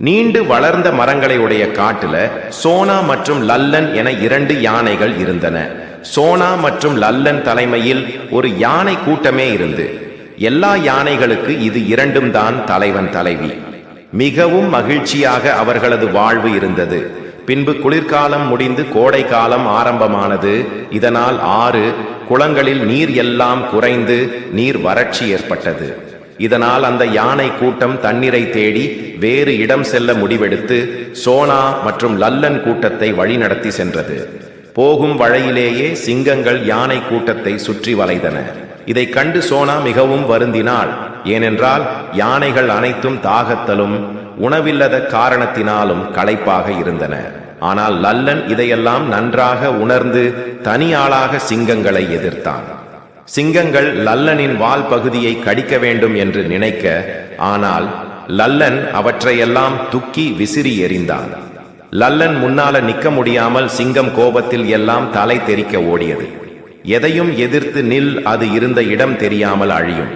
நீண்டு வளர்ந்த மரங்களை உடைய காட்டுல சோனா மற்றும் லல்லன் என இரண்டு யானைகள் இருந்தன. சோனா மற்றும் லல்லன் தலைமையில் ஒரு யானை கூட்டமே இருந்து எல்லா யானைகளுக்கு இது இரண்டும் தான் தலைவன் தலைவி. மிகவும் மகிழ்ச்சியாக அவர்களது வாழ்வு இருந்தது. பின்பு குளிர்காலம் முடிந்து கோடை காலம் ஆரம்பமானது. இதனால் ஆறு குளங்களில் நீர் எல்லாம் குறைந்து நீர் வறட்சி ஏற்பட்டது. இதனால் அந்த யானை கூட்டம் தண்ணீரை தேடி வேறு இடம் செல்ல முடிவெடுத்து சோனா மற்றும் லல்லன் கூட்டத்தை வழிநடத்தி சென்றது. போகும் வழியிலேயே சிங்கங்கள் யானை கூட்டத்தை சுற்றி வளைத்தன. இதை கண்டு சோனா மிகவும் வருந்தினாள். ஏனென்றால் யானைகள் அனைத்தும் தாகத்தலும் உணவில்லத காரணத்தினாலும் களைப்பாக இருந்தன. ஆனால் லல்லன் இதையெல்லாம் நன்றாக உணர்ந்து தனியாளாக சிங்கங்களை எதிர்த்தான். சிங்கங்கள் லல்லனின் வால் பகுதியை கடிக்க வேண்டும் என்று நினைக்க, ஆனால் லல்லன் அவற்றையெல்லாம் துக்கி விசிறி எறிந்தான். லல்லன் முன்னால நிற்க முடியாமல் சிங்கம் கோபத்தில் எல்லாம் தலை தெறிக்க ஓடியது. எதையும் எதிர்த்து நில், அது இருந்த இடம் தெரியாமல் அழியும்.